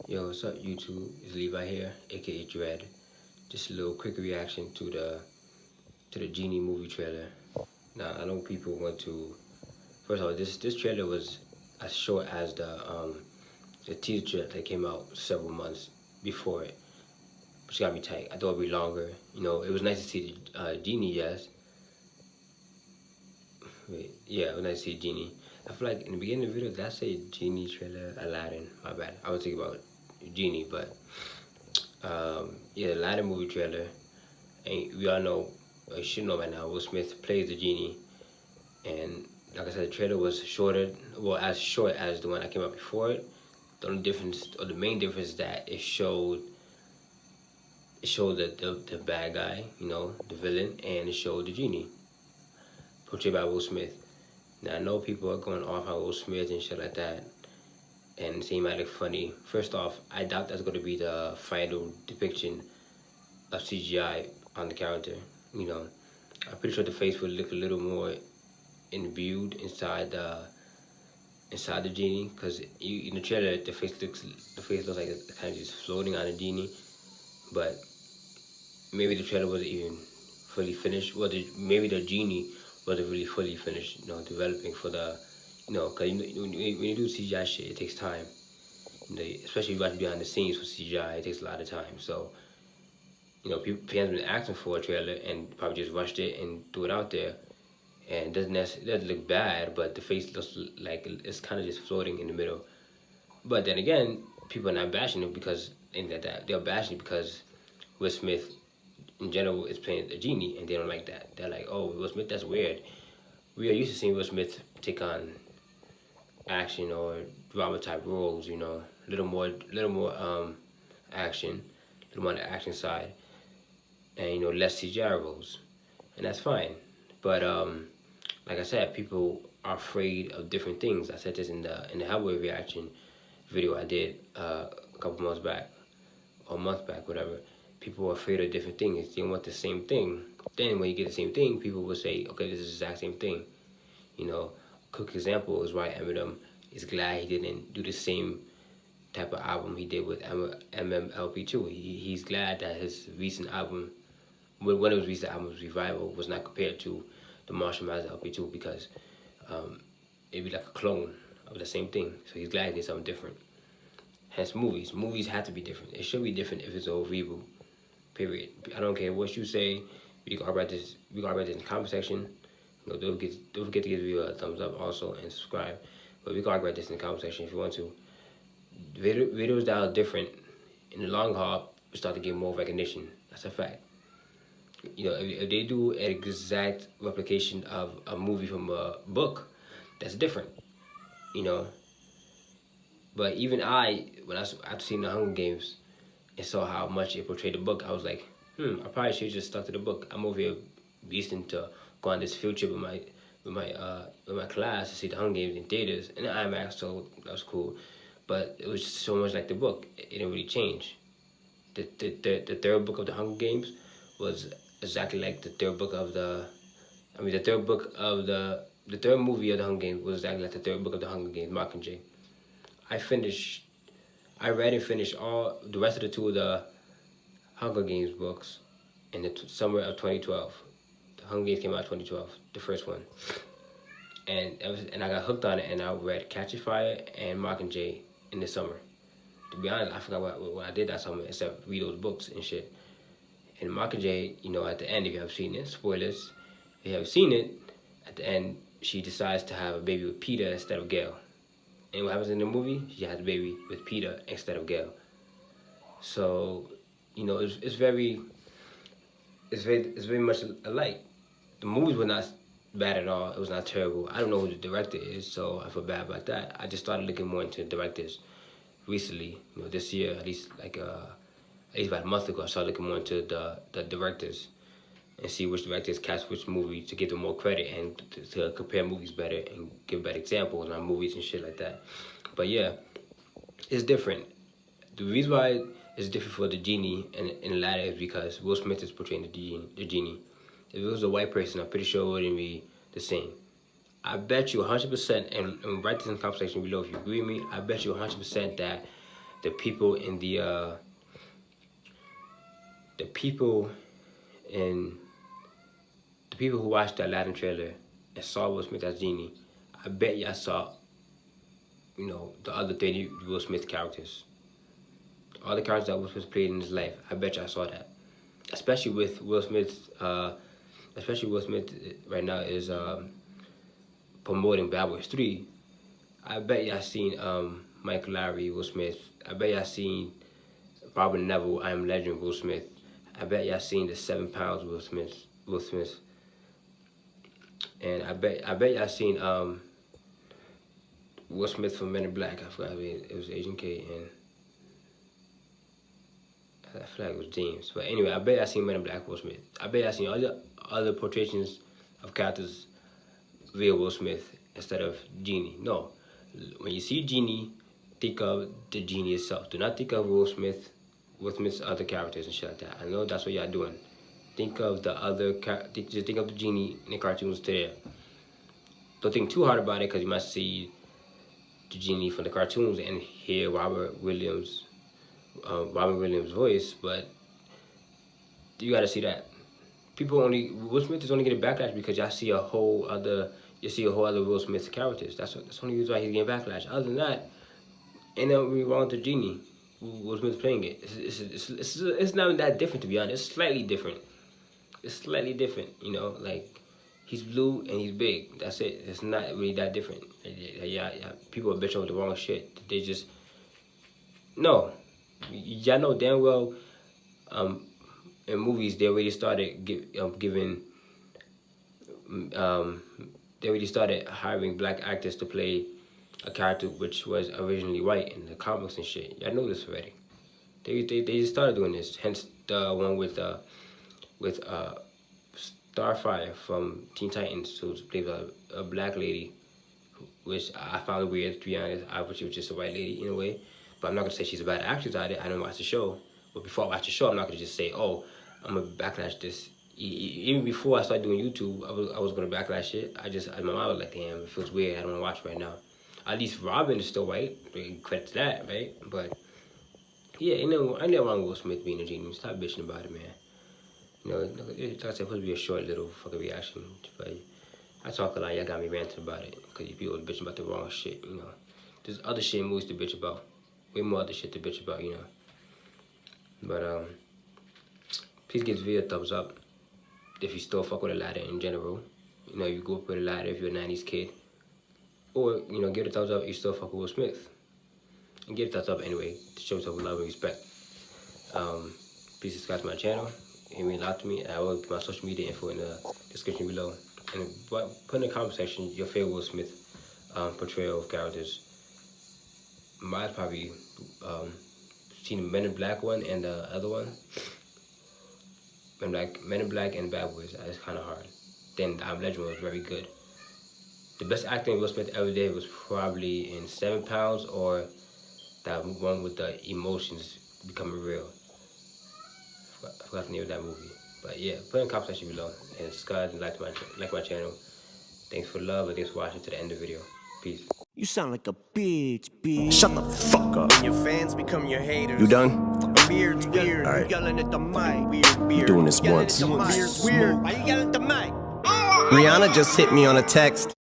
Yo, what's up, YouTube? It's Levi here, aka Dread. Just a little quick reaction to the Genie movie trailer. Now, I know people want to. First of all, this trailer was as short as the teaser trailer that came out several months before it, which got me tight. I thought it'd be longer. It was nice to see the Genie. Yes, wait, yeah, it was nice to see Genie. I feel like in the beginning of the video, did I say Genie trailer? Aladdin. My bad. I was thinking about Genie, but yeah, the Aladdin movie trailer. And we all know, or you should know by now, Will Smith plays the genie. And like I said, the trailer was shorter, well, as short as the one that came out before it. The only difference, or the main difference, is that it showed the bad guy, the villain, and it showed the genie, portrayed by Will Smith. Now I know people are going off on Will Smith and shit like that, and saying might look funny. First off, I doubt that's going to be the final depiction of CGI on the character. I'm pretty sure the face will look a little more imbued inside the genie, because in the trailer the face looks like it's kind of just floating on the genie. But maybe the trailer wasn't even fully finished. Well, maybe the genie wasn't really fully finished, developing for the, because when you do CGI shit, it takes time. Especially if you watch behind the scenes for CGI, it takes a lot of time. So, fans have been asking for a trailer and probably just rushed it and threw it out there. And it doesn't look bad, but the face looks like it's kind of just floating in the middle. But then again, people are not bashing it because that. They're bashing it because Will Smith, in general, is playing a genie, and they don't like that. They're like, "Oh, Will Smith, that's weird." We are used to seeing Will Smith take on action or drama type roles, a little more action, a little more on the action side, and less CGI roles, and that's fine. But like I said, people are afraid of different things. I said this in the Hellboy reaction video I did a couple months back, or a month back, whatever. People are afraid of different things. They want the same thing. Then when you get the same thing, people will say, okay, this is the exact same thing. Quick example is why Eminem is glad he didn't do the same type of album he did with MMLP2. He's glad that his recent album, one of his recent albums, Revival, was not compared to the Marshall Mathers LP2, because it'd be like a clone of the same thing. So he's glad he did something different. Hence movies. Movies have to be different. It should be different if it's a reboot. Period. I don't care what you say. We can argue about this. We can argue about this in the comment section. Don't forget to give the video a thumbs up also and subscribe. But we can argue about this in the comment section if you want to. Videos that are different in the long haul will start to get more recognition. That's a fact. If they do an exact replication of a movie from a book, that's different. But even after seeing the Hunger Games and saw how much it portrayed the book, I was like, I probably should have just stuck to the book. I'm over here beasting to go on this field trip with my class to see the Hunger Games in theaters and the IMAX, so that was cool. But it was just so much like the book. It didn't really change. The third book of the Hunger Games was exactly like the third book of the third movie of the Hunger Games was exactly like the third book of the Hunger Games, Mockingjay. I read and finished all the rest of the two of the Hunger Games books in the summer of 2012. The Hunger Games came out in 2012, the first one. And I got hooked on it, and I read Catch a Fire and Mockingjay in the summer. To be honest, I forgot what I did that summer except read those books and shit. And Mockingjay, at the end, if you have seen it, spoilers, if you have seen it, at the end, she decides to have a baby with Peter instead of Gail. And what happens in the movie? She has a baby with Peter instead of Gail. So, it's very much alike. The movies were not bad at all. It was not terrible. I don't know who the director is, so I feel bad about that. I just started looking more into directors recently. This year, at least about a month ago, I started looking more into the directors and see which directors cast which movie to give them more credit and to compare movies better and give better examples on movies and shit like that. But yeah, it's different. The reason why it's different for the genie and Aladdin is because Will Smith is portraying the genie. If it was a white person, I'm pretty sure it wouldn't be the same. I bet you 100%, and write this in the comment section below if you agree with me, I bet you 100% that the people in the people who watched the Aladdin trailer and saw Will Smith as Genie, I bet y'all saw, you know, the other 30 Will Smith characters. All the characters that Will Smith played in his life, I bet y'all saw that. Especially with Will Smith, right now is promoting Bad Boys 3. I bet y'all seen Michael Lowry, Will Smith. I bet y'all seen Robert Neville, I Am Legend, Will Smith. I bet y'all seen the 7 Pounds, Will Smith. And I bet y'all seen Will Smith from Men in Black. I forgot it was Agent K, and I feel like it was James. But anyway, I bet y'all seen Men in Black, Will Smith. I bet y'all seen all the other portraits of characters via Will Smith instead of Genie. No, when you see Genie, think of the Genie itself. Do not think of Will Smith's other characters and shit like that. I know that's what y'all doing. Think of the other, just think of the Genie in the cartoons today. Don't think too hard about it, because you might see the Genie from the cartoons and hear Robert Williams' voice, but you gotta see that. Will Smith is only getting backlash because y'all see a whole other Will Smith characters. That's the only reason why he's getting backlash. Other than that, ain't nothing wrong with the Genie. Will Smith playing it. It's not that different, to be honest. It's slightly different. You know, like, he's blue and he's big. That's it. It's not really that different. Yeah. People are bitching over the wrong shit. They just, no. Y'all know damn well, in movies they already started they already started hiring black actors to play a character which was originally white in the comics and shit. Y'all know this already. They just started doing this. Hence the one with Starfire from Teen Titans, who plays a black lady, which I found weird, to be honest. I wish she was just a white lady in a way. But I'm not going to say she's a bad actress at it. I didn't watch the show. But before I watch the show, I'm not going to just say, oh, I'm going to backlash this. Even before I started doing YouTube, I was going to backlash it. My mom was like, damn, it feels weird. I don't want to watch right now. At least Robin is still white. Credit to that, right? But, yeah, I never wrong with Will Smith being a Genie. Stop bitching about it, man. You know, like I said, it's supposed to be a short little fucking reaction. But I talk a lot. Y'all got me ranting about it. Because people are bitching about the wrong shit, you know. There's other shit in movies to bitch about. Way more other shit to bitch about, you know. But, please give this video a thumbs up if you still fuck with Aladdin in general. You know, you grew up with Aladdin if you're a 90s kid. Or, you know, give it a thumbs up if you still fuck with Will Smith. And give it a thumbs up anyway to show some love and respect. Please subscribe to my channel. It means a lot to me. I will put my social media info in the description below. And put in the comment section your favorite Will Smith portrayal of characters. Mine's probably seen the Men in Black one and the other one. Men in Black and Bad Boys. It's kind of hard. Then the I Am Legend was very good. The best acting Will Smith ever did was probably in 7 Pounds, or that one with the emotions becoming real. I forgot the name of that movie. But yeah, put in the comment section below and subscribe and like my channel. Thanks for the love and thanks for watching to the end of the video. Peace. You sound like a bitch. Shut the fuck up. Your fans become your haters. You done? Weird. All right. You yelling at the mic. Weird. Doing this once. Weird. Why you yelling at the mic? Rihanna just hit me on a text.